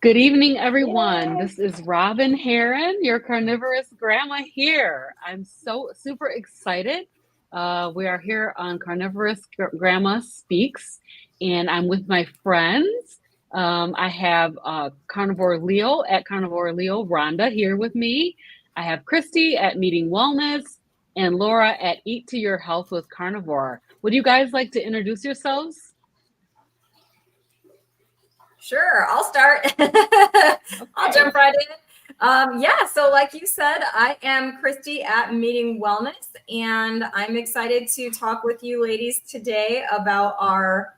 Good evening, everyone. Yay. This is Robin Heron, your carnivorous grandma here. I'm so super excited. We are here on Carnivorous Grandma Speaks, and I'm with my friends. I have Carnivore Leo at Carnivore Leo, Rhonda here with me. I have Christy at Meeting Wellness, and Laura at Eat to Your Health with Carnivore. Would you guys like to introduce yourselves? Sure, I'll start. I'll Okay. jump right in. So like you said, I am Christy at Meeting Wellness, and I'm excited to talk with you ladies today about our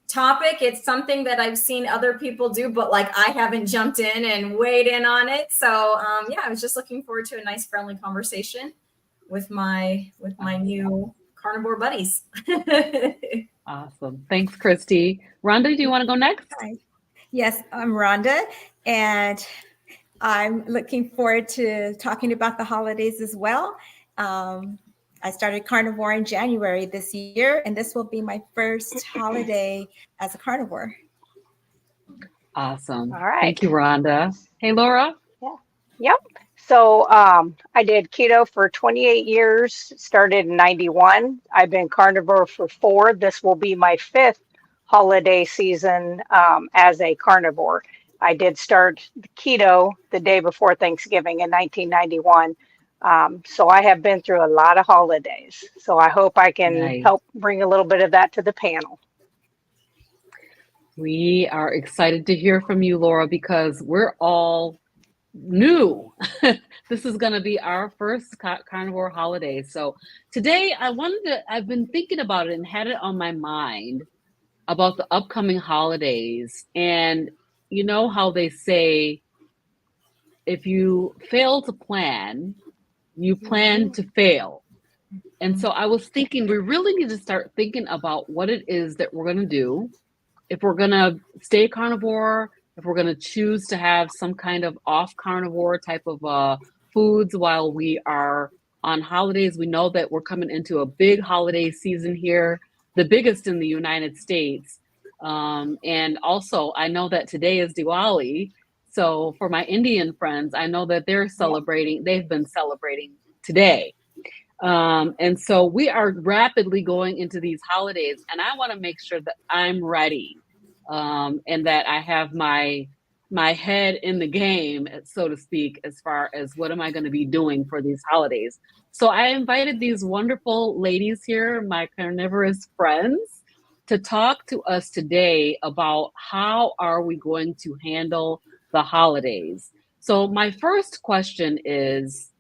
topic. It's something that I've seen other people do, but like I haven't jumped in and weighed in on it. So I was just looking forward to a nice friendly conversation with my new carnivore buddies. Awesome. Thanks, Christy. Rhonda, do you want to go next? Hi. Yes, I'm Rhonda, and I'm looking forward to talking about the holidays as well. I started carnivore in January this year, and this will be my first holiday as a carnivore. Awesome. All right. Thank you, Rhonda. Hey, Laura. Yeah. Yep. So I did keto for 28 years, started in 91. I've been carnivore for 4. This will be my 5th holiday season as a carnivore. I did start the keto the day before Thanksgiving in 1991. So I have been through a lot of holidays. So I hope I can Nice. help bring a little bit of that to the panel. We are excited to hear from you, Laura, because we're all new. This is going to be our first carnivore holiday. So today I've been thinking about it and had it on my mind about the upcoming holidays. And you know how they say, if you fail to plan, you plan to fail. And so I was thinking we really need to start thinking about what it is that we're going to do. If we're going to stay carnivore, if we're going to choose to have some kind of off carnivore type of foods while we are on holidays. We know that we're coming into a big holiday season here, the biggest in the United States. And also, I know that today is Diwali. So for my Indian friends, I know that they've been celebrating today. And so we are rapidly going into these holidays, and I want to make sure that I'm ready, and that I have my head in the game, so to speak, as far as what am I going to be doing for these holidays. So I invited these wonderful ladies here, my carnivorous friends, to talk to us today about how are we going to handle the holidays. So my first question is,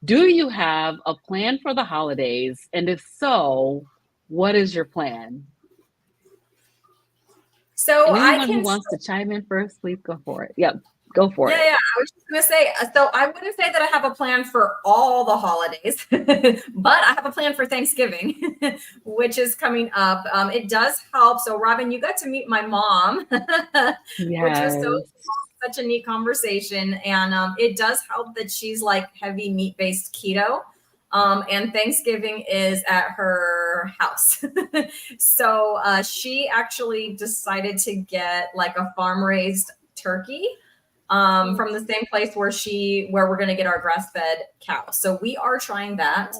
do you have a plan for the holidays? And if so, what is your plan? So And I anyone who can wants to chime in first, please go for it. Yep, go for it. Yeah, I was just gonna say, so I wouldn't say that I have a plan for all the holidays, but I have a plan for Thanksgiving, which is coming up. It does help. So Robin, you got to meet my mom, which was Yes. such a neat conversation. And it does help that she's like heavy meat-based keto. And Thanksgiving is at her house. So she actually decided to get like a farm-raised turkey from the same place where we're going to get our grass-fed cows. So we are trying that.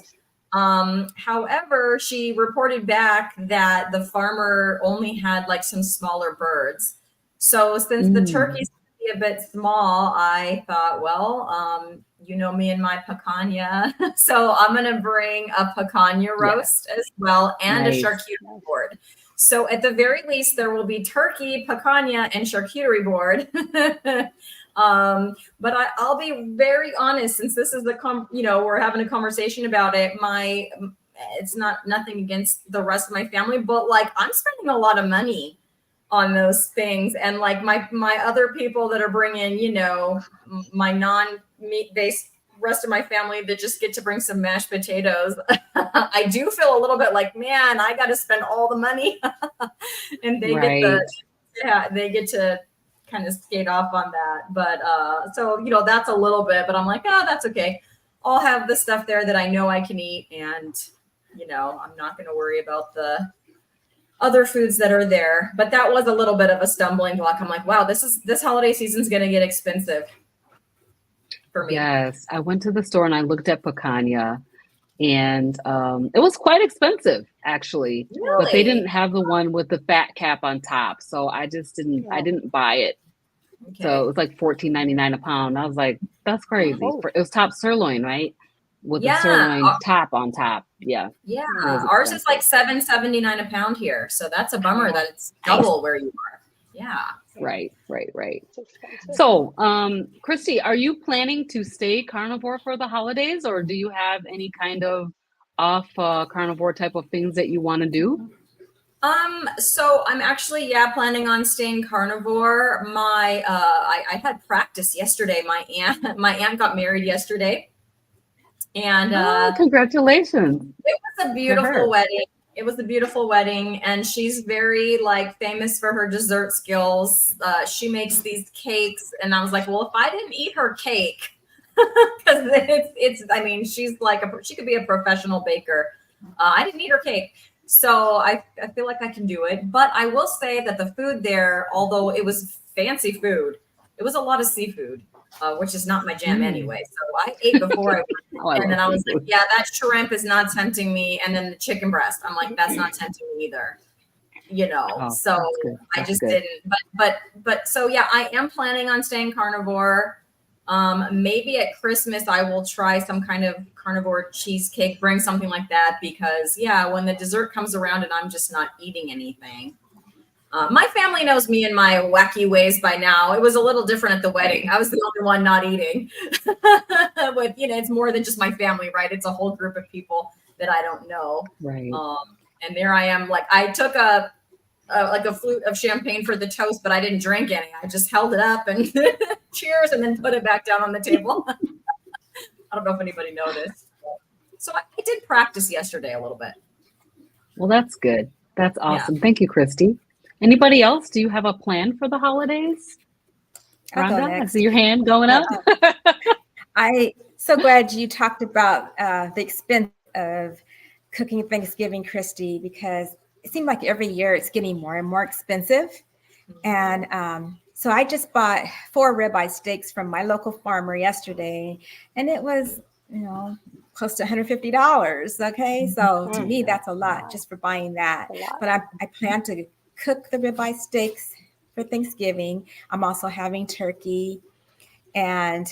However, she reported back that the farmer only had like some smaller birds. So since the turkey's a bit small, I thought, well, you know me and my picanha. So I'm going to bring a picanha roast as well and a charcuterie board. So at the very least, there will be turkey, picanha, and charcuterie board. But I'll be very honest, since this is we're having a conversation about it. It's nothing against the rest of my family, but like I'm spending a lot of money on those things, and like my other people that are bringing, my non-meat based rest of my family that just get to bring some mashed potatoes. I do feel a little bit like, man, I got to spend all the money, and they get to kind of skate off on that. But so that's a little bit, but I'm like, oh, that's okay. I'll have the stuff there that I know I can eat, and I'm not going to worry about the other foods that are there. But that was a little bit of a stumbling block. I'm like, wow, this holiday season's going to get expensive for me. Yes, I went to the store and I looked at picanha, and it was quite expensive actually, but they Really? didn't have the one with the fat cap on top, so I didn't buy it. So it Okay. was like 14.99 a pound. I was like, that's crazy. Oh, It was top sirloin, right? With the Yeah. sirloin top on top. Yeah, Yeah. it was Ours is like expensive. $7.79 a pound here. So that's a bummer that it's Nice. double where you are. Yeah. Right, right, right. it's expensive. So, Christy, are you planning to stay carnivore for the holidays, or do you have any kind of off carnivore type of things that you want to do? So I'm actually, planning on staying carnivore. I had practice yesterday. My aunt got married yesterday, and Oh, congratulations it was a to beautiful her. wedding. It was a beautiful wedding, and she's very like famous for her dessert skills. She makes these cakes, and I was like, well, if I didn't eat her cake, because I mean, she could be a professional baker. I didn't eat her cake. So I feel like I can do it. But I will say that the food there, although it was fancy food, it was a lot of seafood, which is not my jam Mm. anyway. So I ate before I went, Oh, I and love then I was like, seafood. yeah, that shrimp is not tempting me. And then the chicken breast, I'm like, that's not tempting me either. Oh, So that's good. I That's just good. didn't. But so yeah, I am planning on staying carnivore. Maybe at Christmas I will try some kind of carnivore cheesecake, bring something like that, because yeah, when the dessert comes around and I'm just not eating anything. My family knows me and my wacky ways by now. It was a little different at the wedding. I was the only one not eating. With it's more than just my family, right? It's a whole group of people that I don't know. Right. And there I am, like I took like a flute of champagne for the toast, but I didn't drink any. I just held it up and cheers, and then put it back down on the table. I don't know if anybody noticed. So I did practice yesterday a little bit. Well, that's good. That's Yeah. awesome. Thank you, Christy. Anybody else? Do you have a plan for the holidays? I'll go Rhonda, I next. see your hand going up. I so glad you talked about the expense of cooking Thanksgiving, Christy, because it seemed like every year it's getting more and more expensive. And so I just bought 4 ribeye steaks from my local farmer yesterday, and it was, close to $150. Okay, so to me that's a lot just for buying that. A lot. But I plan to cook the ribeye steaks for Thanksgiving. I'm also having turkey, and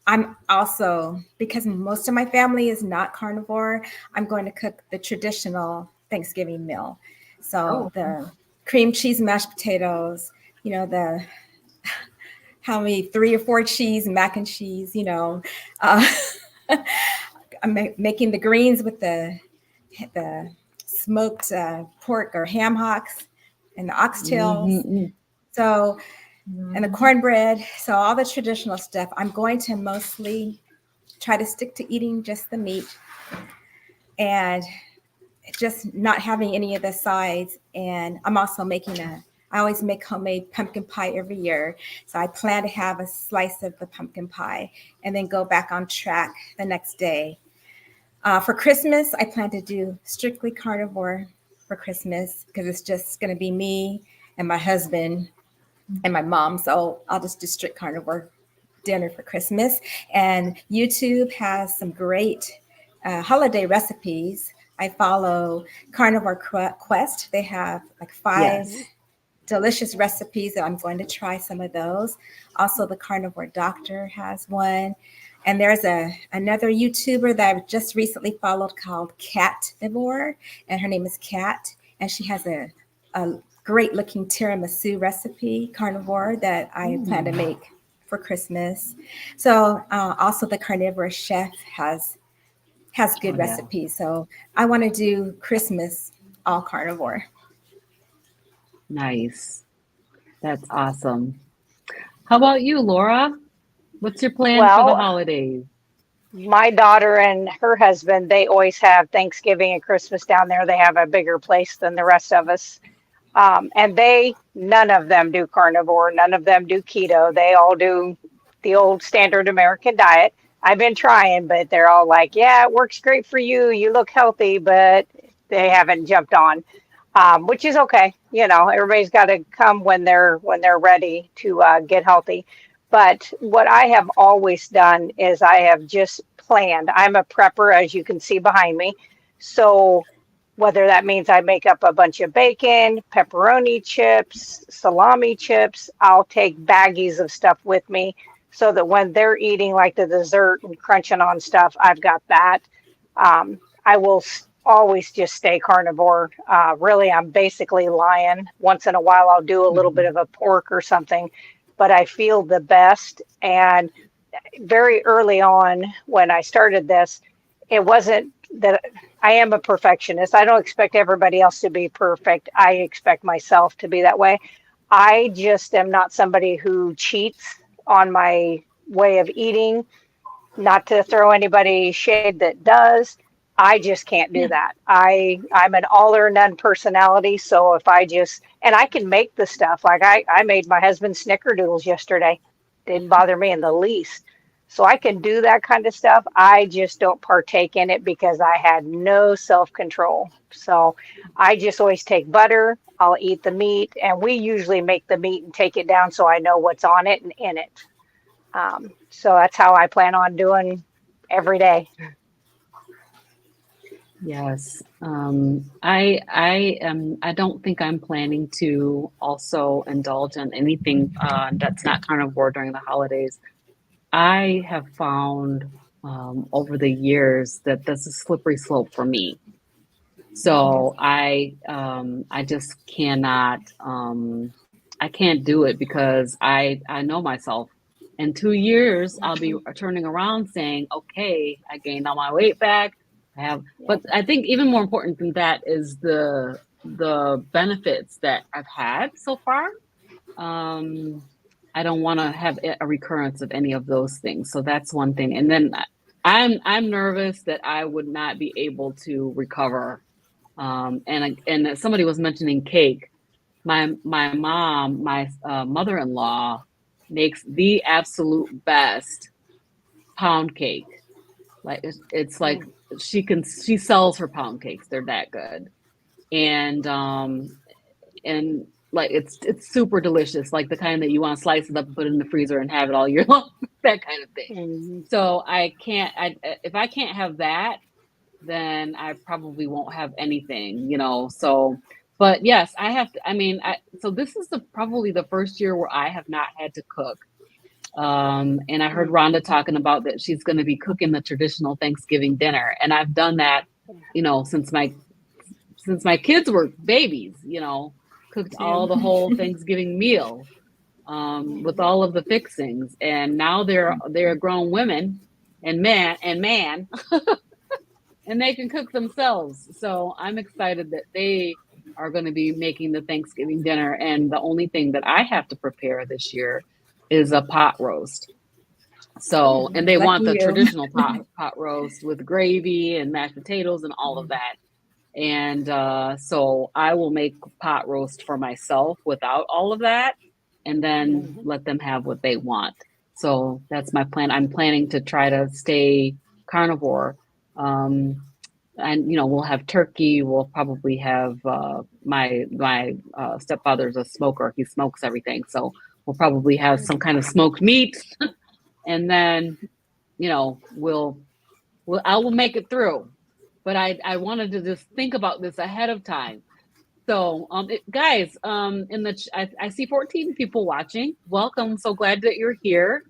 I'm also, because most of my family is not carnivore, I'm going to cook the traditional Thanksgiving meal. So the cream cheese mashed potatoes, the how many 3 or 4 cheese mac and cheese, I'm making the greens with the smoked pork or ham hocks and the oxtails. Mhm. So, and the cornbread. So all the traditional stuff. I'm going to mostly try to stick to eating just the meat and just not having any of the sides. And I'm also I always make homemade pumpkin pie every year. So I plan to have a slice of the pumpkin pie and then go back on track the next day. For Christmas, I plan to do strictly carnivore for Christmas because it's just going to be me and my husband and my mom. So I'll just do strict carnivore dinner for Christmas. And YouTube has some great holiday recipes. I follow Carnivore Quest. They have like 5 Yes. delicious recipes that I'm going to try some of those. Also, the Carnivore Doctor has one. And there's another YouTuber that I've just recently followed called Carnivore, and her name is Kat, and she has a great looking tiramisu recipe, carnivore, that I plan to make for Christmas. So also the Carnivore Chef has good Oh, yeah. recipes. So I want to do Christmas all carnivore. Nice. That's awesome. How about you, Laura? What's your plan for the Well, holidays? my daughter and her husband, they always have Thanksgiving and Christmas down there. They have a bigger place than the rest of us. And none of them do carnivore, none of them do keto. They all do the old standard American diet. I've been trying, but they're all like, yeah, it works great for you. You look healthy, but they haven't jumped on. which is okay. You know, everybody's got to come when they're ready to get healthy. But what I have always done is I have just planned. I'm a prepper, as you can see behind me. So whether that means I make up a bunch of bacon, pepperoni chips, salami chips, I'll take baggies of stuff with me so that when they're eating like the dessert and crunching on stuff, I've got that. I will always just stay carnivore. Really, I'm basically lying. Once in a while, I'll do a little bit Mhm. of a pork or something, but I feel the best. And very early on, when I started this, it wasn't that I am a perfectionist. I don't expect everybody else to be perfect. I expect myself to be that way. I just am not somebody who cheats on my way of eating, not to throw anybody shade that does. I just can't do Yeah. that. I'm an all or none personality. So if I just and I can make the stuff like I made my husband snickerdoodles yesterday. Didn't bother me in the least. So I can do that kind of stuff. I just don't partake in it because I had no self control. So I just always take butter. I'll eat the meat, and we usually make the meat and take it down so I know what's on it and in it. So that's how I plan on doing every day. Yes. I don't think I'm planning to also indulge in anything that's not carnivore during the holidays. I have found over the years that this is a slippery slope for me. Yes. So I just cannot I can't do it because I know myself. In 2 years, I'll be turning around saying, "Okay, I gained all my weight back. I have." Yep. But I think even more important than that is the benefits that I've had so far. Um, I don't want to have a recurrence of any of those things. So that's one thing. And then I'm nervous that I would not be able to recover. And somebody was mentioning cake. My mom, my mother-in-law, makes the absolute best pound cake. Like it's like Mm. she sells her pound cakes. They're that good. And and like it's super delicious, like the kind that you want to slice it up and put it in the freezer and have it all year long, that kind of thing. Mhm. So I can't. If I can't have that, then I probably won't have anything, you know. So, but yes, I have to. I mean, so this is probably the first year where I have not had to cook. And I heard Mm. Rhonda talking about that she's going to be cooking the traditional Thanksgiving dinner, and I've done that, you know, since my kids were babies, you know, cooked all Too. the whole Thanksgiving meal with Mhm. all of the fixings, and now they're grown women and man, and they can cook themselves. So I'm excited that they are going to be making the Thanksgiving dinner, and the only thing that I have to prepare this year is a pot roast. So, and they Lucky want the you. traditional pot roast with gravy and mashed potatoes and all of that. And so I will make pot roast for myself without all of that and then Mhm. let them have what they want. So that's my plan. I'm planning to try to stay carnivore. Um, and you know, we'll have turkey. We'll probably have my stepfather's a smoker. He smokes everything, so we'll probably have some kind of smoked meat, and then you know I will make it through. But I wanted to just think about this ahead of time. So, guys, I see 14 people watching. Welcome. So glad that you're here.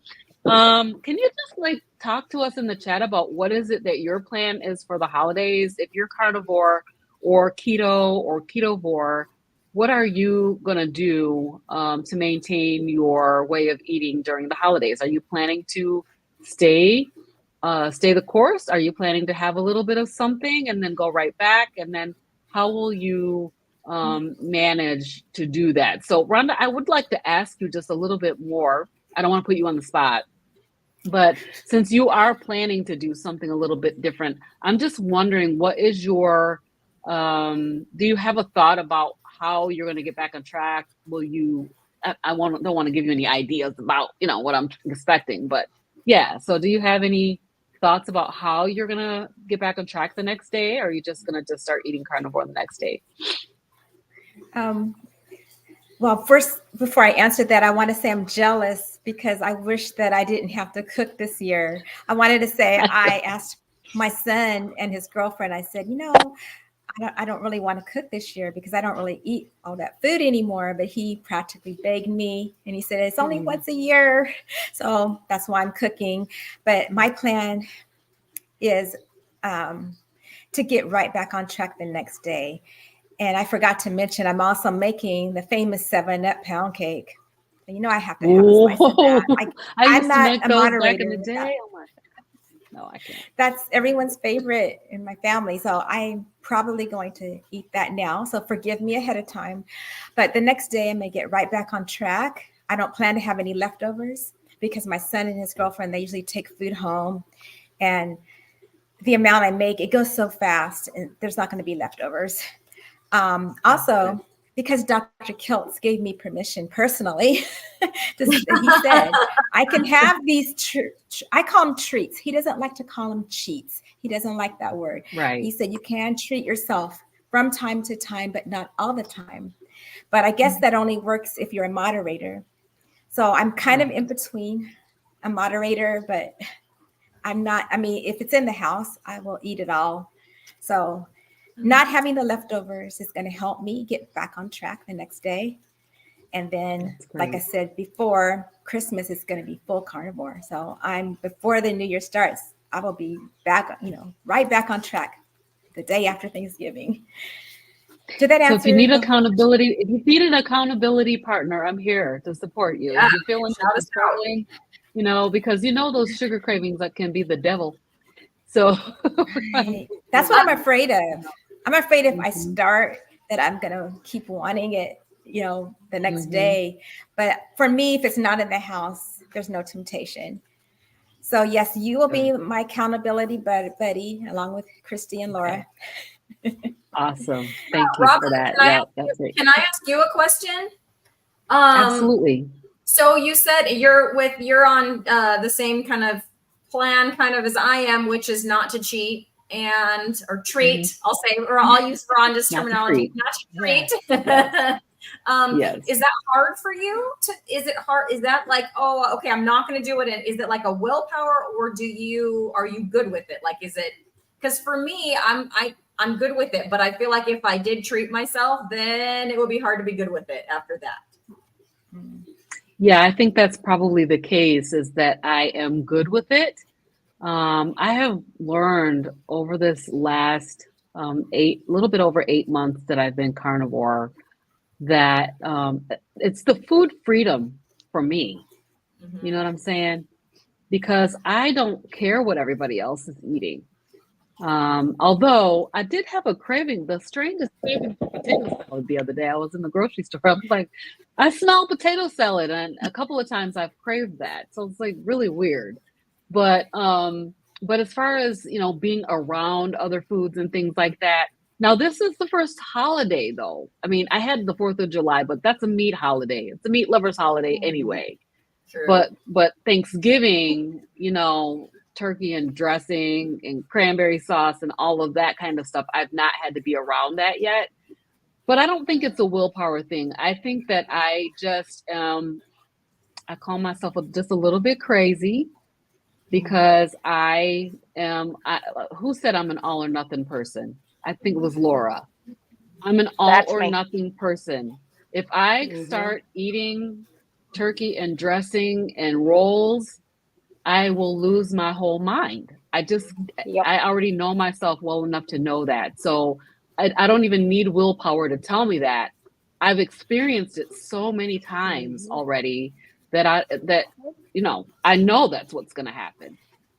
Can you just like talk to us in the chat about what is it that your plan is for the holidays? If you're carnivore or keto or ketovore, what are you gonna do to maintain your way of eating during the holidays? Are you planning to stay stay the course? Are you planning to have a little bit of something and then go right back? And then how will you manage to do that? So, Rhonda, I would like to ask you just a little bit more. I don't want to put you on the spot, but since you are planning to do something a little bit different, I'm just wondering what is your do you have a thought about how you're going to get back on track? Will you don't want to give you any ideas about, you know, what I'm expecting, but yeah, so do you have any thoughts about how you're going to get back on track the next day, or are you just going to just start eating carnivore the next day? Um, well, first, before I answer that, I want to say I'm jealous because I wish that I didn't have to cook this year. I wanted to say I asked my son and his girlfriend, I said, I don't really want to cook this year because I don't really eat all that food anymore. But he practically begged me and he said, it's only once a year. So that's why I'm cooking. But my plan is to get right back on track the next day. And I forgot to mention, I'm also making the famous 7-Up pound cake. And I have to have a slice of that. I I'm used to not make a those moderator back in the with day. that. Oh my God. No, I can't. That's everyone's favorite in my family. So I'm probably going to eat that now. So forgive me ahead of time. But the next day, I may get right back on track. I don't plan to have any leftovers because my son and his girlfriend, they usually take food home. And the amount I make, it goes so fast and there's not going to be leftovers. Also, because Dr. Kiltz gave me permission personally, he said, I can have these, I call them treats. He doesn't like to call them cheats. He doesn't like that word. Right. He said, you can treat yourself from time to time, but not all the time. But I guess that only works if you're a moderator. So I'm kind of in between a moderator, but I'm not, if it's in the house, I will eat it all. So not having the leftovers is going to help me get back on track the next day. And then, like I said before, Christmas is going to be full carnivore. So before the new year starts, I will be back, right back on track the day after Thanksgiving. Did that answer? So if you need an accountability partner, I'm here to support you. Yeah, if you're feeling controlling, because those sugar cravings that can be the devil. So right. That's what I'm afraid of. I'm afraid if I start that I'm going to keep wanting it, the next day. But for me, if it's not in the house, there's no temptation. So yes, you will be my accountability buddy, along with Christy and Laura. Awesome. Thank you Robin, for that. Can I ask you a question? Absolutely. So you said you're on the same kind of plan as I am, which is not to cheat or treat. I'll say, or I'll use Rhonda's terminology, not to treat. Yes. Yes. Is that hard for you? Is it hard? Is that like, oh, okay, I'm not going to do it? And is it like a willpower, or are you good with it? Like, is it? Because for me, I'm good with it, but I feel like if I did treat myself, then it would be hard to be good with it after that. Yeah, I think that's probably the case, is that I am good with it. I have learned over this last little bit over 8 months that I've been carnivore, that it's the food freedom for me. You know what I'm saying? Because I don't care what everybody else is eating. Although I did have a craving, the strangest craving for potato salad the other day. I was in the grocery store. I was like, I smell potato salad, and a couple of times I've craved that. So it's like really weird. But as far as being around other foods and things like that. Now this is the first holiday though. I mean, I had the 4th of July, but that's a meat holiday. It's a meat lovers holiday anyway. True. But Thanksgiving, turkey and dressing and cranberry sauce and all of that kind of stuff, I've not had to be around that yet. But I don't think it's a willpower thing. I think that I just I call myself just a little bit crazy, because who said I'm an all or nothing person? I think it was Laura. I'm an all or nothing person. If I start eating turkey and dressing and rolls, I will lose my whole mind. I already know myself well enough to know that. So I don't even need willpower to tell me that. I've experienced it so many times already that I know that's what's going to happen.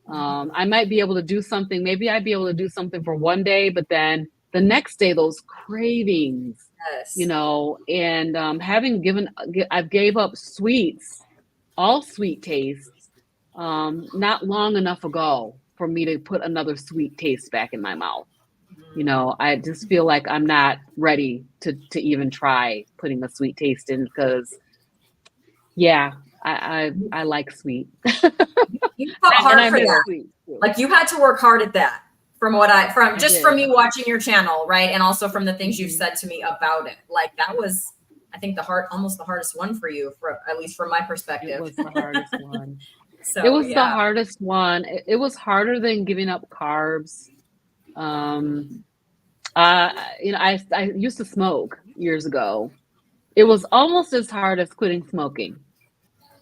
I might be able to do something. Maybe I'd be able to do something for one day, but then the next day, those cravings, and I've gave up sweets, all sweet tastes, not long enough ago for me to put another sweet taste back in my mouth. I just feel like I'm not ready to even try putting a sweet taste in, because I like sweet. You fought hard for that. Sweet, like, you had to work hard at that from what I just did. from me watching your channel, right? And also from the things you've said to me about it. Like that was, I think almost the hardest one for you, at least from my perspective. It was the hardest one. So It was the yeah. hardest one. It was harder than giving up carbs. I used to smoke years ago. It was almost as hard as quitting smoking.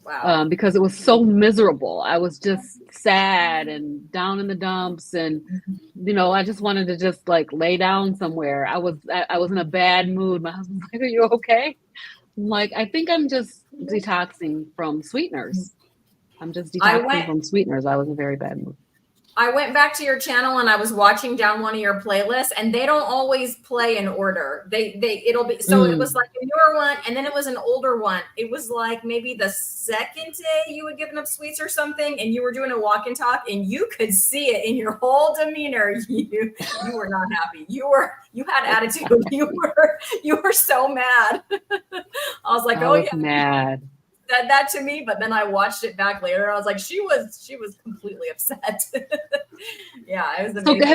Wow. Because it was so miserable. I was just sad and down in the dumps, and I just wanted to just like lay down somewhere. I was in a bad mood. My husband's like, "Are you okay?" I'm like, "I think I'm just detoxing from sweeteners. I'm just detoxing from sweeteners." I was in a very bad mood. I went back to your channel and I was watching down one of your playlists, and they don't always play in order. It'll be, so it was like a newer one, and then it was an older one. It was like maybe the second day you had given up sweets or something, and you were doing a walk and talk, and you could see it in your whole demeanor. You were not happy. You had attitude. You were so mad. I was like, I was mad. Said that to me, but then I watched it back later. I was like, she was completely upset. Yeah, it was amazing. So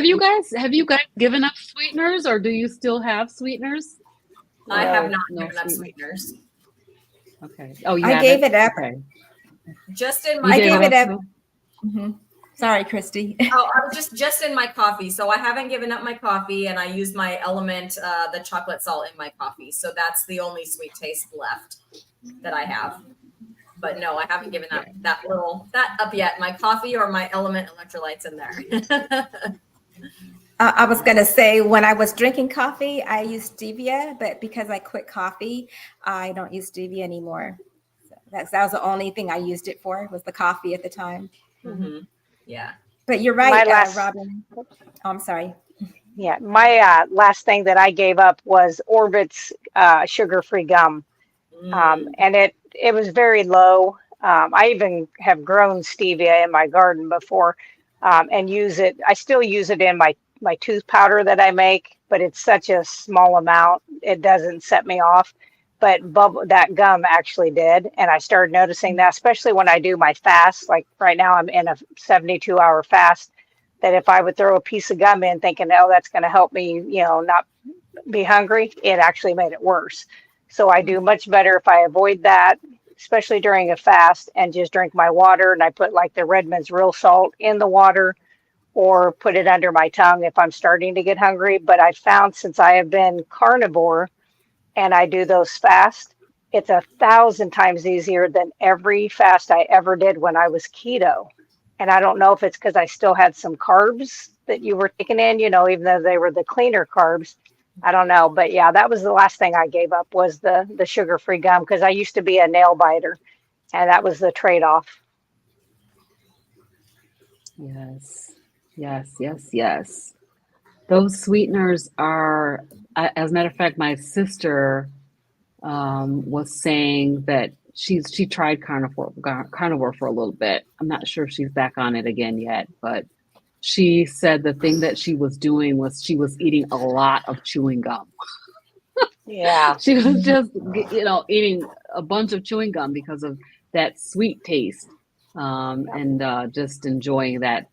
have you guys given up sweeteners, or do you still have sweeteners? I have not given up sweeteners. Okay. Oh, I gave it up. Okay. Just in my I gave it up. Sorry, Christy. Oh, I was just in my coffee. So I haven't given up my coffee, and I use my Element, the chocolate salt in my coffee. So that's the only sweet taste left that I have. But no, I haven't given that up yet. My coffee or my Element electrolytes in there. I was going to say, when I was drinking coffee, I used stevia, but because I quit coffee, I don't use stevia anymore. So that was the only thing I used it for, was the coffee at the time. Mm-hmm. Yeah. But you're right, Robin. Oh, I'm sorry. Yeah, my last thing that I gave up was Orbit's sugar-free gum. And it was very low. I even have grown stevia in my garden before, and use it. I still use it in my tooth powder that I make, but it's such a small amount. It doesn't set me off, but that gum actually did. And I started noticing that, especially when I do my fast, like right now I'm in a 72-hour fast, that if I would throw a piece of gum in thinking, oh, that's going to help me, not be hungry, it actually made it worse. So I do much better if I avoid that, especially during a fast, and just drink my water. And I put like the Redmond's real salt in the water, or put it under my tongue if I'm starting to get hungry. But I found, since I have been carnivore and I do those fasts, it's 1,000 times easier than every fast I ever did when I was keto. And I don't know if it's because I still had some carbs that you were taking in, even though they were the cleaner carbs. I don't know, but yeah, that was the last thing I gave up, was the sugar-free gum, because I used to be a nail biter, and that was the trade-off. Yes. Those sweeteners are, as a matter of fact, my sister was saying that she tried carnivore for a little bit. I'm not sure if she's back on it again yet, but she said the thing that she was doing was she was eating a lot of chewing gum. Yeah. She was just, eating a bunch of chewing gum because of that sweet taste, and just enjoying that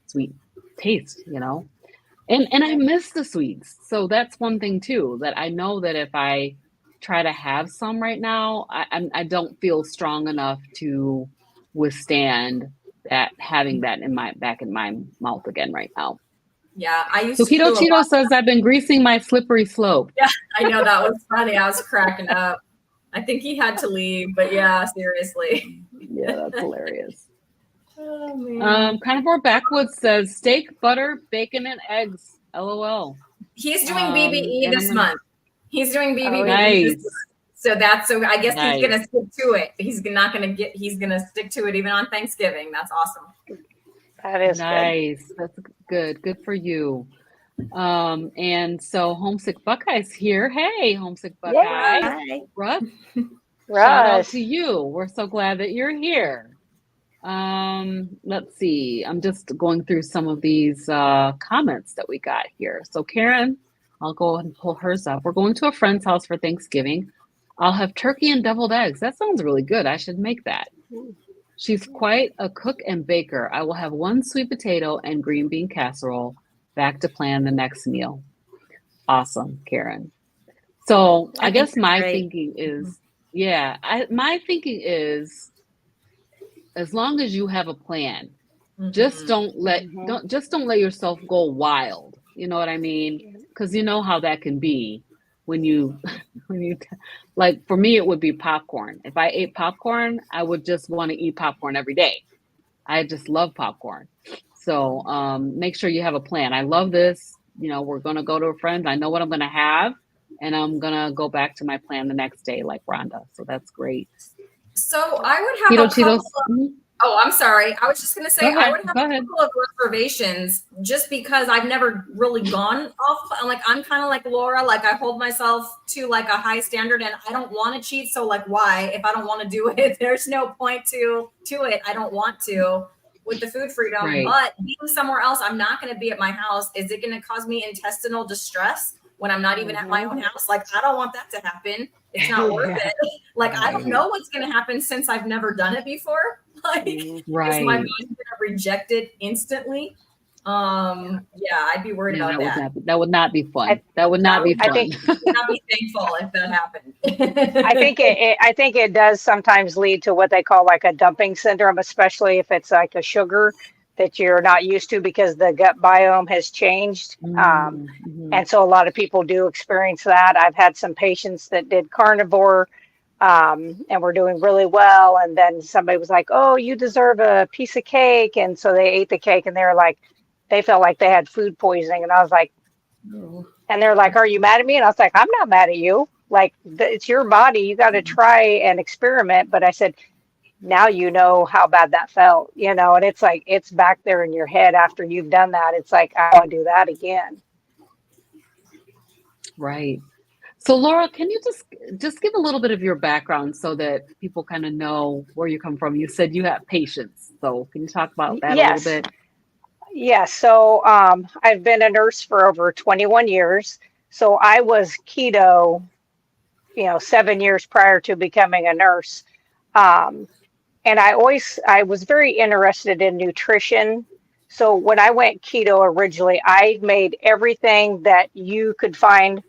sweet taste, And I miss the sweets. So that's one thing too, that I know that if I try to have some right now, I don't feel strong enough to withstand that, having that back in my mouth again right now. Yeah, I used so to. Keto Cheeto says I've been greasing my slippery slope. Yeah, I know, that was funny. I was cracking up. I think he had to leave, but yeah, seriously. Yeah, that's hilarious. Oh, man. Carnivore Backwoods says steak, butter, bacon, and eggs. LOL. He's doing BBE this month. He's doing BBE. Nice. So I guess he's gonna stick to it. He's gonna stick to it even on Thanksgiving. That's awesome. That is nice. Good. That's good. Good for you. And so Homesick Buckeye's here. Hey, Homesick Buckeye. Hi. Russ. Shout out to you. We're so glad that you're here. Let's see. I'm just going through some of these comments that we got here. So Karen, I'll go ahead and pull hers up. We're going to a friend's house for Thanksgiving. I'll have turkey and deviled eggs. That sounds really good. I should make that. She's quite a cook and baker. I will have one sweet potato and green bean casserole. Back to plan the next meal. Awesome, Karen. So I I think guess that's my great. thinking is, yeah, my thinking is as long as you have a plan, just Mhm. Mhm. don't let yourself go wild. You know what I mean? Because you know how that can be when you when you like for me it would be popcorn. If I ate popcorn, I would just want to eat popcorn every day. I just love popcorn. So make sure you have a plan. I love this. You know, we're gonna go to a friend. I know what I'm gonna have, and I'm gonna go back to my plan the next day, like Rhonda. So that's great. So I would Keto have a couple. Cheetos. Mhm. Oh, I'm sorry. I was just going to Go say I ahead. would have Go a ahead. couple of reservations just because I've never really gone off. I'm kind of like Laura. Like I hold myself to like a high standard, and I don't want to cheat. So like, why? If I don't want to do it, there's no point to it. I don't want to with the food freedom. Right. But being somewhere else, I'm not going to be at my house. Is it going to cause me intestinal distress when I'm not even at my Mhm. own house? Like I don't want that to happen. It's not worth Yeah. it. Like I don't Right. know what's going to happen since I've never done it before. Like Mhm. is my Right. body gonna reject it instantly? Yeah, I'd be worried Yeah, about that. that would not be I fun. That would not That be would I fun. think not be thankful if that I happened. think I think it does sometimes lead to what they call like a dumping syndrome, especially if it's like a sugar that you're not used to because the gut biome has changed. Mm-hmm. And so a lot of people do experience that. I've had some patients that did carnivore and were doing really well. And then somebody was like, "Oh, you deserve a piece of cake." And so they ate the cake and they were like, they felt like they had food poisoning. And I was like, and they're like, "Are you mad at me?" And I was like, "I'm not mad at you. Like, it's your body. You got to try and experiment." But I said, now you know how bad that felt, you know, and it's like, it's back there in your head after you've done that. It's like, I want to do that again. Right. So Laura, can you just give a little bit of your background so that people kind of know where you come from? You said you have patience. So can you talk about that a little Yes. bit? Yes. So I've been a nurse for over 21 years. So I was keto, 7 years prior to becoming a nurse. Um, and I was very interested in nutrition. So when I went keto originally, I made everything that you could find,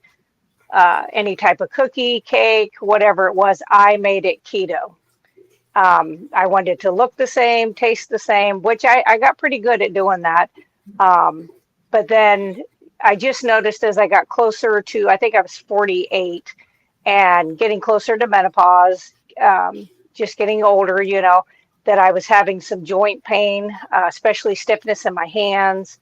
any type of cookie, cake, whatever it was, I made it keto. I wanted it to look the same, taste the same, which I got pretty good at doing that. Um, but then I just noticed as I got closer to, I think I was 48 and getting closer to menopause, just getting older, that I was having some joint pain, especially stiffness in my hands.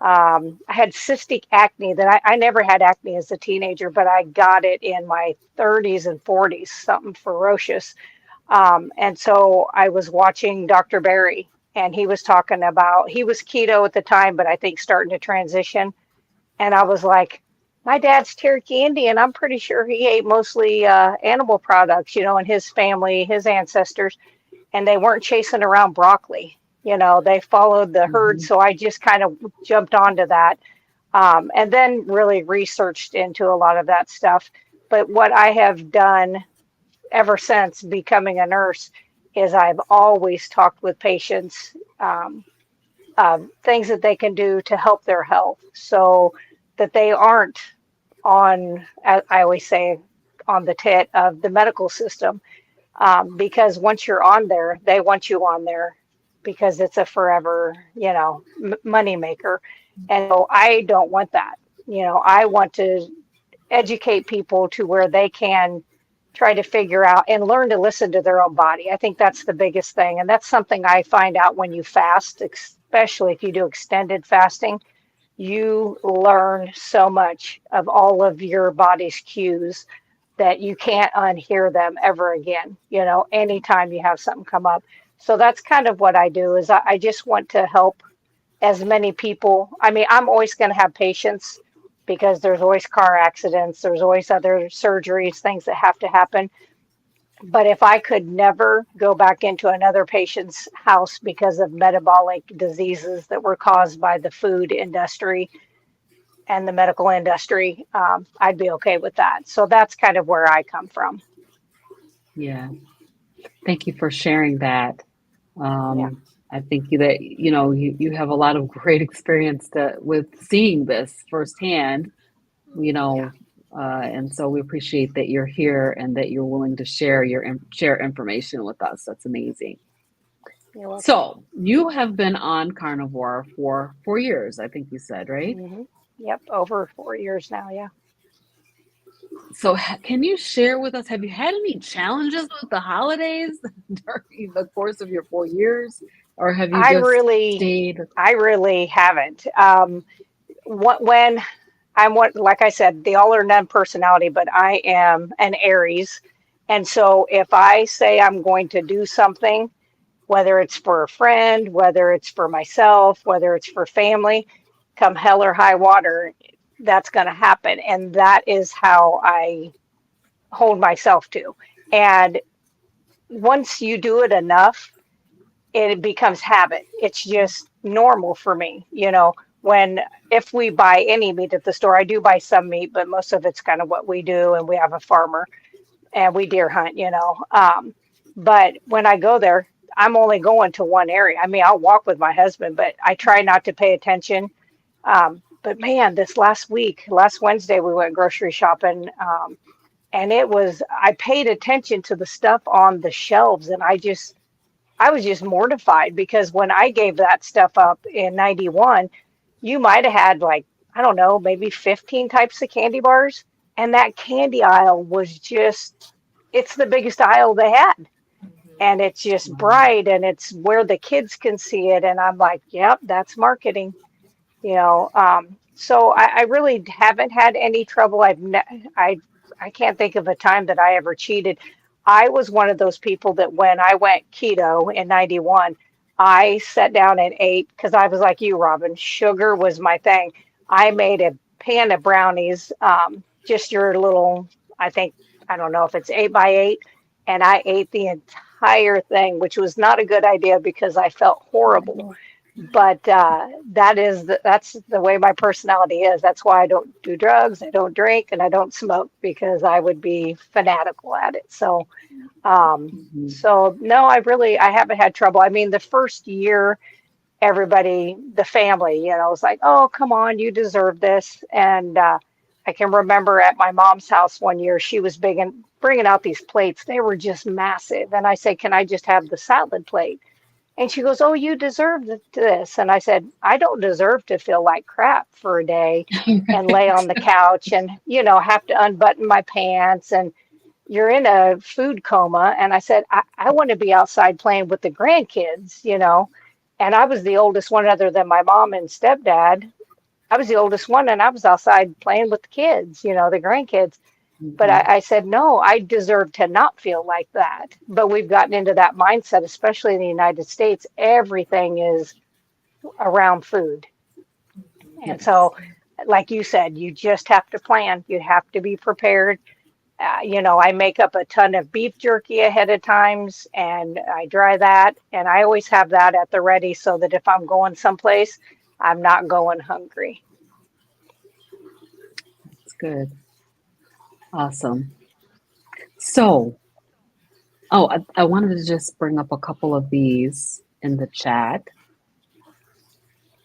I had cystic acne that I never had acne as a teenager, but I got it in my 30s and 40s, something ferocious. And so I was watching Dr. Barry, and he was talking about, he was keto at the time, but I think starting to transition. And I was like, my dad's Cherokee Indian. I'm pretty sure he ate mostly animal products, and his family, his ancestors, and they weren't chasing around broccoli. They followed the herd. Hmm. So I just kind of jumped onto that, and then really researched into a lot of that stuff. But what I have done ever since becoming a nurse is I've always talked with patients, things that they can do to help their health so that they aren't on, as I always say, on the tit of the medical system. Because once you're on there, they want you on there because it's a forever, money maker. And so I don't want that. I want to educate people to where they can try to figure out and learn to listen to their own body. I think that's the biggest thing. And that's something I find out when you fast, especially if you do extended fasting. You learn so much of all of your body's cues that you can't unhear them ever again, anytime you have something come up. So that's kind of what I do is I just want to help as many people. I mean, I'm always going to have patients because there's always car accidents, there's always other surgeries, things that have to happen. But if I could never go back into another patient's house because of metabolic diseases that were caused by the food industry and the medical industry, I'd be okay with that. So that's kind of where I come from. Yeah. Thank you for sharing that. I think that you have a lot of great experience with seeing this firsthand, you know, and so we appreciate that you're here and that you're willing to share information with us. That's amazing. You're welcome. So you have been on carnivore for 4 years, I think you said, right? Yep, over 4 years now. Yeah. So can you share with us, have you had any challenges with the holidays during the course of your 4 years, or have you I just really, stayed? I really haven't. When I'm like I said, the all or none personality, but I am an Aries. And so if I say I'm going to do something, whether it's for a friend, whether it's for myself, whether it's for family, come hell or high water, that's going to happen. And that is how I hold myself to. And once you do it enough, it becomes habit. It's just normal for me. When if we buy any meat at the store, I do buy some meat, but most of it's kind of what we do. And we have a farmer and we deer hunt. But when I go there, I'm only going to one area. I mean, I'll walk with my husband, but I try not to pay attention. But man, this last Wednesday, we went grocery shopping. And I paid attention to the stuff on the shelves, and I was just mortified because when I gave that stuff up in 91, you might have had like, I don't know, maybe 15 types of candy bars. And that candy aisle it's the biggest aisle they had. And it's just bright and it's where the kids can see it. And I'm like, yep, that's marketing, So I really haven't had any trouble. I can't think of a time that I ever cheated. I was one of those people that when I went keto in 91, I sat down and ate because I was like you, Robin. Sugar was my thing. I made a pan of brownies, just your little, I don't know if it's 8x8, and I ate the entire thing, which was not a good idea because I felt horrible. But that's the way my personality is. That's why I don't do drugs, I don't drink, and I don't smoke because I would be fanatical at it. So no, I haven't had trouble. I mean, the first year, everybody, the family, was like, "Oh, come on, you deserve this." And I can remember at my mom's house one year, she was big and bringing out these plates. They were just massive, and I say, "Can I just have the salad plate?" And she goes, "Oh, you deserve this." And I said, "I don't deserve to feel like crap for a day and lay on the couch and, have to unbutton my pants and you're in a food coma." And I said, I want to be outside playing with the grandkids. And I was the oldest one other than my mom and stepdad. I was the oldest one and I was outside playing with the kids, the grandkids. But I said, no, I deserve to not feel like that. But we've gotten into that mindset, especially in the United States. Everything is around food. And so, like you said, you just have to plan. You have to be prepared. I make up a ton of beef jerky ahead of times and I dry that. And I always have that at the ready so that if I'm going someplace, I'm not going hungry. That's good. Awesome. So, I wanted to just bring up a couple of these in the chat.